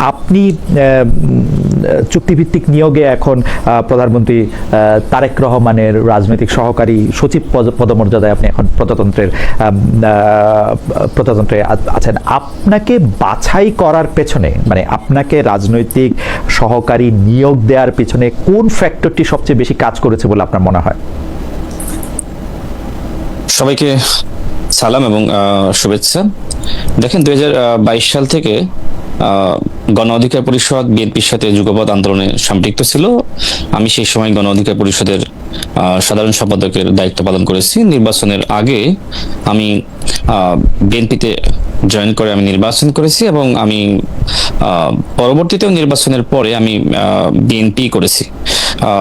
আপনি চুক্তিভিত্তিক নিয়োগে এখন প্রধানমন্ত্রী তারেক রহমানের রাজনৈতিক সহকারী সচিব পদমর্যাদায় আপনি এখন প্রজাতন্ত্রে আছেন। আপনাকে বাছাই করার পেছনে, মানে আপনাকে রাজনৈতিক সহকারী নিয়োগ দেওয়ার পেছনে কোন ফ্যাক্টরটি সবচেয়ে বেশি কাজ করেছে বলে আপনার মনে হয়? সবাইকে সালাম এবং শুভেচ্ছা। দেখেন, 2022 সাল থেকে গণ অধিকার পরিষদ বিএনপির সাথে যুগপৎ আন্দোলনে সম্পৃক্ত ছিল। আমি সেই সময় গণ অধিকার পরিষদের সাধারণ সম্পাদকের দায়িত্ব পালন করেছি। নির্বাচনের আগে আমি বিএনপিতে জয়েন করে আমি নির্বাচন করেছি এবং আমি পরবর্তীতেও নির্বাচনের পরে আমি বিএনপি করেছি।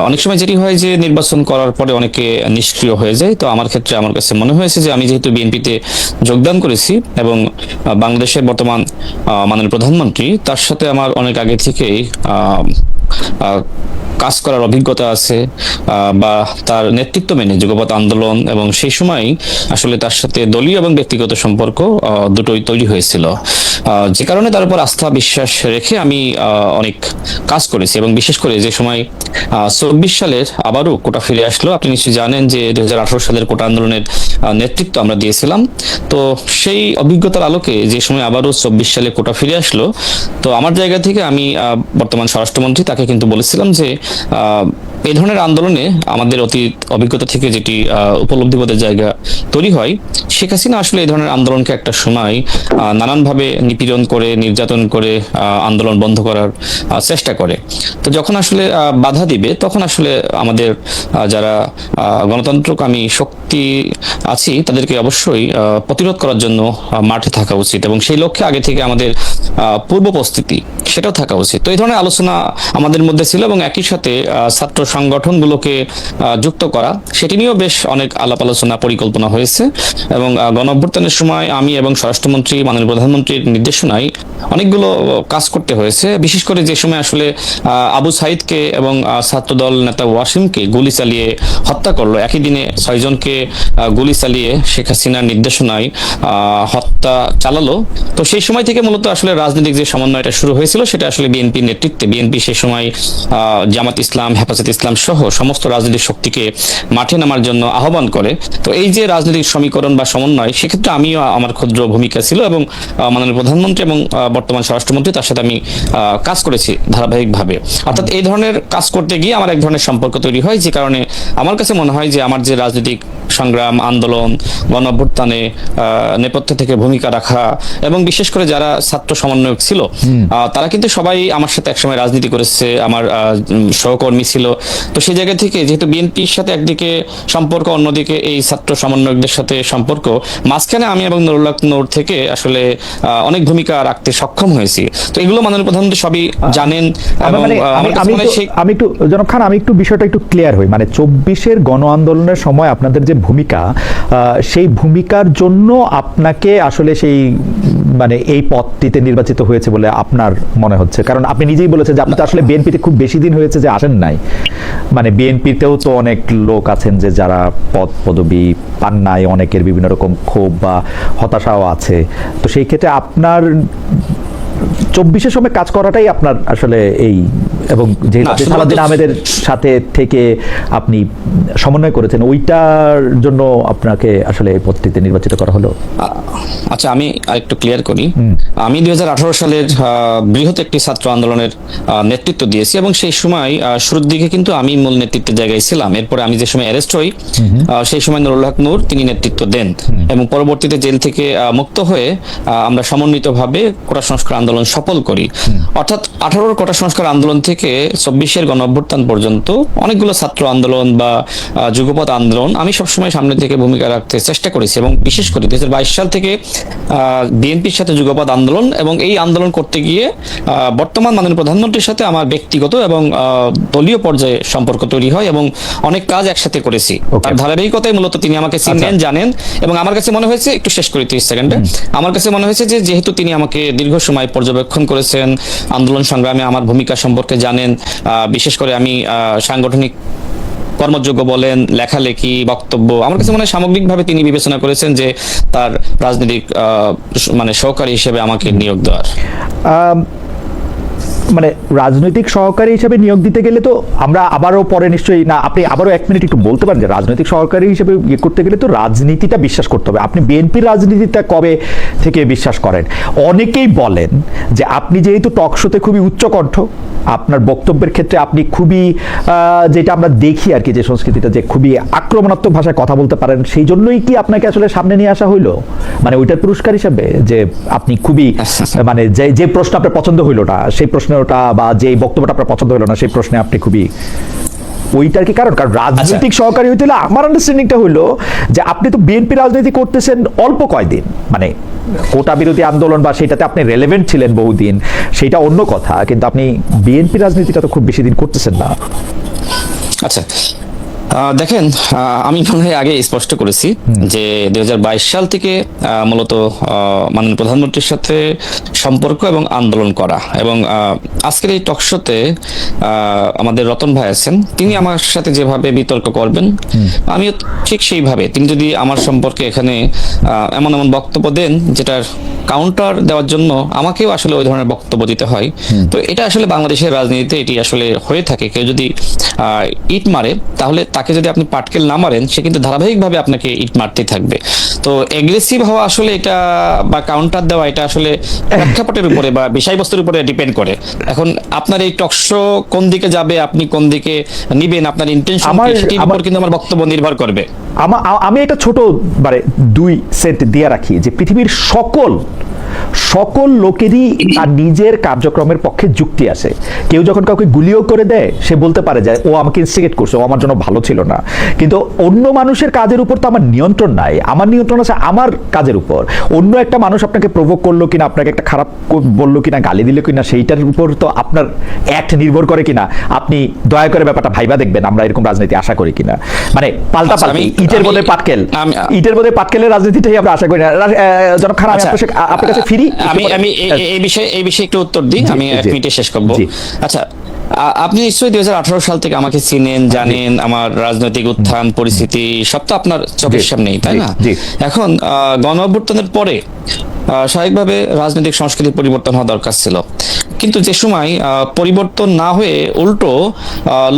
অনেক সময় যেটি হয় যে নির্বাচন করার পরে অনেকে নিষ্ক্রিয় হয়ে যায়। তো আমার ক্ষেত্রে আমার কাছে মনে হয়েছে যে আমি যেহেতু বিএনপিতে যোগদান করেছি এবং বাংলাদেশের বর্তমান মাননীয় প্রধানমন্ত্রী, তার সাথে আমার অনেক আগে থেকেই কাজ করার অভিজ্ঞতা আছে বা তার নেতৃত্ব মেনে যুগপৎ আন্দোলন, এবং সেই সময় আসলে তার সাথে দলীয় এবং ব্যক্তিগত সম্পর্ক দুটোই তৈরি হয়েছিল, যে কারণে তার উপর আস্থা বিশ্বাস রেখে আমি অনেক কাজ করেছি। এবং বিশেষ করে যে সময় 24 সালের আবারও কোটা ফিরে আসলো, আপনি নিশ্চয়ই জানেন যে 2018 সালের কোটা আন্দোলনের নেতৃত্ব আমরা দিয়েছিলাম। তো সেই অভিজ্ঞতার আলোকে যে সময় আবারও 24 সালে কোটা ফিরে আসলো, তো আমার জায়গা থেকে আমি বর্তমান স্বরাষ্ট্রমন্ত্রী তাকে কিন্তু বলেছিলাম যে এই ধরনের আন্দোলনে আমাদের অতীত অভিজ্ঞতা থেকে যেটি উপলব্ধিবোধের জায়গা তৈরি হয়, শেখ হাসিনা আসলে এই ধরনের আন্দোলনকে একটা সময় নানানভাবে নিপীড়ন করে, নির্যাতন করে আন্দোলন বন্ধ করার চেষ্টা করে। তো যখন আসলে বাধা দিবে, তখন আসলে আমাদের যারা গণতন্ত্রকামী শক্তি আছি তাদেরকে অবশ্যই প্রতিরোধ করার জন্য মাঠে থাকা উচিত, এবং সেই লক্ষ্যে আগে থেকে আমাদের পূর্ব প্রস্তুতি সেটাও থাকা উচিত। তো এই ধরনের আলোচনা আমাদের মধ্যে ছিল, এবং একই সাথে ছাত্র সংগঠনগুলোকে যুক্ত করা, সেটি নিয়েও বেশ অনেক আলাপ আলোচনা পরিকল্পনা হয়েছে। এবং গণঅভ্যুত্থানের সময় আমি এবং স্বরাষ্ট্রমন্ত্রী মাননীয় প্রধানমন্ত্রীর নির্দেশনায় অনেকগুলো কাজ করতে হয়েছে। বিশেষ করে যে সময় আসলে আবু সাইদকে এবং ছাত্রদল নেতা ওয়াসিমকে গুলি চালিয়ে হত্যা করলো, একই দিনে 6 জনকে গুলি চালিয়ে শেখ হাসিনার নির্দেশনায় হত্যা চালালো। তো সেই সময় থেকে মূলত আসলে রাজনৈতিক যে সমন্বয়টা শুরু হয়েছিল, সেটা আসলে বিএনপির নেতৃত্বে, বিএনপি সেই সময় জামাত ইসলাম, হেফাজত ইসলাম সহ সমস্ত রাজনৈতিক শক্তিকে মাঠে নামার জন্য আহ্বান করে। তো এই যে রাজনৈতিক সমীকরণ বা সমন্বয়, সেক্ষেত্রে আমিও আমার ক্ষুদ্র ভূমিকা ছিল, এবং মাননীয় প্রধানমন্ত্রী এবং বর্তমান স্বরাষ্ট্রমন্ত্রী তার সাথে আমি কাজ করেছি ধারাবাহিকভাবে। অর্থাৎ এই ধরনের কাজ করতে গিয়ে আমার এক ধরনের সম্পর্ক তৈরি হয়, যে কারণে আমার কাছে মনে হয় যে আমার যে রাজনৈতিক সংগ্রাম, আন্দোলন, গণঅভ্যুত্থানে নেপথ্য থেকে ভূমিকা রাখা, এবং বিশেষ করে যারা ছাত্র সমন্বয়ক ছিল তারা কিন্তু সবাই আমার সাথে একসময় রাজনীতি করেছে, আমার সহকর্মী ছিল। তো সেই জায়গা থেকে যেহেতু বিএনপির সাথে একদিকে সম্পর্ক, অন্যদিকে এই ছাত্র সমন্বয়কদের সাথে সম্পর্ক, মাঝখানে আমি এবং নুরুল হক নূর থেকে আসলে অনেক ভূমিকা রাখতে সক্ষম হয়েছি। তো এগুলো মাননীয় প্রধানমন্ত্রী সবই জানেন। আমি একটু জনাব খান, আমি একটু বিষয়টা একটু ক্লিয়ার হই। মানে 24-এর গণ আন্দোলনের সময় আপনাদের যে ভূমিকা, সেই ভূমিকার জন্য আপনাকে আসলে সেই মানে এই পদটিতে নির্বাচিত হয়েছে বলে আপনার মনে হচ্ছে? কারণ আপনি নিজেই বলেছেন যে আপনি তো আসলে বিএনপিতে খুব বেশি দিন হয়েছে যে আসেন নাই। মানে বিএনপিতেও তো অনেক লোক আছেন যে যারা পদবি পান নাই, অনেকের বিভিন্ন রকম ক্ষোভ বা হতাশাও আছে। তো সেই ক্ষেত্রে আপনার 24-এর সময় কাজ করাটাই আপনার আসলে এই, এবং যেহেতু সালাউদ্দিন আহমেদের সাথে থেকে আপনি সমন্বয় করেছেন, ওইটার জন্য আপনাকে আসলে পদটিতে নির্বাচিত করা হলো। আচ্ছা, আমি আরেকটু ক্লিয়ার করি। আমি 2018 সালের বৃহৎ একটি ছাত্র আন্দোলনের নেতৃত্ব দিয়েছি, এবং সেই সময় শুরুর দিকে কিন্তু আমি মূল নেতৃত্বের জায়গায় ছিলাম। এরপরে আমি যে সময় অ্যারেস্ট হই, সেই সময় নুরুল হক নূর তিনি নেতৃত্ব দেন, এবং পরবর্তীতে জেল থেকে মুক্ত হয়ে আমরা সমন্বিতভাবে কোটা সংস্কার আন্দোলন সফল করি। অর্থাৎ 18-র কোটা সংস্কার আন্দোলন থেকে 24-এর গণঅভ্যুত্থান পর্যন্ত অনেকগুলো ছাত্র আন্দোলন বা যুগপৎ আন্দোলন আমি সবসময় সামনে থেকে ভূমিকা রাখতে চেষ্টা করেছি, এবং বিশেষ করে 2022 সাল থেকে বিএনপির সাথে যুগপৎ আন্দোলন, এবং এই আন্দোলন করতে গিয়ে বর্তমান মাননীয় প্রধানমন্ত্রীর সাথে আমার ব্যক্তিগত এবং দলীয় পর্যায়ে সম্পর্ক তৈরি হয়, এবং অনেক কাজ একসাথে করেছি। তার ধারাবাহিকতায় মূলত তিনি আমাকে চিনেন, জানেন, এবং আমার কাছে মনে হয়েছে, একটু শেষ করি 30 সেকেন্ডে, আমার কাছে মনে হয়েছে যে যেহেতু তিনি আমাকে দীর্ঘ সময় পর্যবেক্ষণ করেছেন, আন্দোলন সংগ্রামে আমার ভূমিকা সম্পর্কে জানেন, বিশেষ করে আমি সাংগঠনিক কর্মযোগ্য বলেন, লেখালেখি, বক্তব্য, আমার কাছে মনে হয় সামগ্রিকভাবে তিনি বিবেচনা করেছেন যে তার রাজনৈতিক মানে সহকারী হিসেবে আমাকে নিয়োগ দেওয়ার। মানে রাজনৈতিক সহকারী হিসেবে নিয়োগ দিতে গেলে তো আমরা আবারও পরে নিশ্চয়ই না, আপনি আবারও 1 মিনিট একটু বলতে পারেন যে রাজনৈতিক সহকারী হিসেবে ইয়ে করতে গেলে তো রাজনীতিটা বিশ্বাস করতে হবে। আপনি বিএনপির রাজনীতিটা কবে থেকে বিশ্বাস করেন? অনেকেই বলেন যে আপনি যেহেতু টক শোতে খুবই উচ্চকণ্ঠ, আপনার বক্তব্যের ক্ষেত্রে আপনি খুবই যেটা আমরা দেখি আর কি, যে সংস্কৃতিটা যে খুবই আক্রমণাত্মক ভাষায় কথা বলতে পারেন, সেই জন্যই কি আপনাকে আসলে সামনে নিয়ে আসা হইলো, মানে ওইটার পুরস্কার হিসাবে যে আপনি খুবই মানে যে প্রশ্ন আপনার পছন্দ হইলো না সেই প্রশ্নটা, বা যে বক্তব্যটা আপনার পছন্দ হলো না সেই প্রশ্নে আপনি খুবই ওইটার কি কারণ? কারণ রাজনৈতিক সহকারী হইতে হলে আমার আন্ডারস্ট্যান্ডিংটা হইলো যে আপনি তো বিএনপি রাজনীতি করতেছেন অল্প কয়দিন, মানে কোটা বিরোধী আন্দোলন বা সেটাতে আপনি রেলেভেন্ট ছিলেন বহুদিন, সেটা অন্য কথা, কিন্তু আপনি বিএনপি রাজনীতিটা তো খুব বেশি দিন করতেছেন না। আচ্ছা, দেখেন, আমি মনে হয় আগে স্পষ্ট করেছি যে 2022 সাল থেকে মূলত মাননীয় প্রধানমন্ত্রীর সাথে সম্পর্ক এবং আন্দোলন করা, এবং আজকের এই টকশোতে আমাদের রতন ভাই আছেন, তিনি আমার সাথে যেভাবে বিতর্ক করবেন আমিও ঠিক সেইভাবে, তিনি যদি আমার সম্পর্কে এখানে এমন এমন বক্তব্য দেন যেটার কাউন্টার দেওয়ার জন্য আমাকেও আসলে ওই ধরনের বক্তব্য দিতে হয়। তো এটা আসলে বাংলাদেশের রাজনীতিতে এটি আসলে হয়ে থাকে। কেউ যদি ইট মারে, তাহলে তাকে যদি আপনি পাটকেল না মারেন, সে কিন্তু ধারাবাহিকভাবে আপনাকে ইট মারতেই থাকবে। তো এগ্রেসিভ হওয়া আসলে এটা, বা কাউন্টার দেওয়া, এটা আসলে প্রেক্ষাপটের উপরে বা বিষয়বস্তুর উপরে ডিপেন্ড করে। এখন আপনার এই টকশো কোন দিকে যাবে, আপনি কোন দিকে নিবেন, আপনার ইন্টেনশন কি, সেটির উপর কিন্তু আমার বক্তব্য নির্ভর করবে। আমি একটা ছোট মানে 2 সেট দিয়ে রাখি যে পৃথিবীর সকল লোকেরই তার নিজের কার্যক্রমের পক্ষে যুক্তি আছে। কেউ যখন কাউকে গুলিও করে দেয়, সে বলতে পারে যে ও আমাকে ইনস্টিগেট করছে, ও আমার জন্য ভালো ছিল না। কিন্তু অন্য মানুষের কাজের উপর তো আমার নিয়ন্ত্রণ নাই, আমার নিয়ন্ত্রণ আছে আমার কাজের উপর। অন্য একটা মানুষ আপনাকে প্রভোক করলো কিনা, আপনাকে একটা খারাপ বললো কিনা, গালি দিল কিনা, সেইটার উপর তো আপনার অ্যাক্ট নির্ভর করে কিনা। আপনি দয়া করে ব্যাপারটা ভাইবা দেখবেন আমরা এরকম রাজনীতি আশা করি কিনা, মানে পাল্টা পাল্টি, ইটের বদলে পাটকেলের রাজনীতিটাই আমরা আশা করি না। জনাব খান, আমি আপনার কাছে ফিরি, আমি এই বিষয়ে একটু উত্তর দিই, আমি 1 মিনিটে শেষ করব। আচ্ছা, আপনি নিশ্চয়ই 2018 সাল থেকে আমাকে চিনেন, জানেন, আমার রাজনৈতিক উত্থান পরিস্থিতি সব তো আপনার চোখের সামনেই, তাই না? এখন গণ অভ্যুত্থানের পরে স্বাভাবিকভাবে রাজনৈতিক সংস্কৃতির পরিবর্তন হওয়া দরকার ছিল, কিন্তু যে সময় পরিবর্তন না হয়ে উল্টো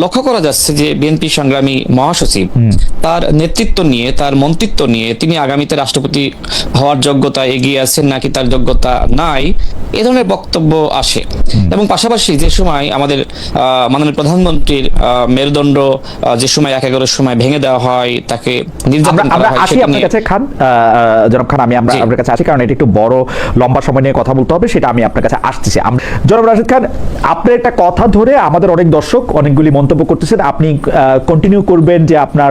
লক্ষ্য করা যাচ্ছে যে বিএনপি সংগ্রামী মহাসচিব তার নেতৃত্ব নিয়ে, তার মন্ত্রিত্ব নিয়ে তিনি আগামীতে রাষ্ট্রপতি হওয়ার যোগ্যতা এগিয়ে আছেন নাকি তার যোগ্যতা নাই, এ ধরনের বক্তব্য আসে। এবং পাশাপাশি যে সময় আমাদের মাননীয় প্রধানমন্ত্রীর মেরুদণ্ড যে সময় 1/11 সময় ভেঙে দেওয়া হয়, তাকে নির্যাতন করা হয়, আসি আপনার কাছে খান, জনাব খান, আমি আপনার কাছে আসি, কারণ এটা একটু বড় লম্বা সময় নিয়ে কথা বলতে হবে, সেটা আমি আপনার কাছে আসতেছি। জনাব রাশেদ খান, আপনার একটা কথা ধরে আমাদের অনেক দর্শক অনেকগুলি মন্তব্য করতেছেন, আপনি কন্টিনিউ করবেন যে আপনার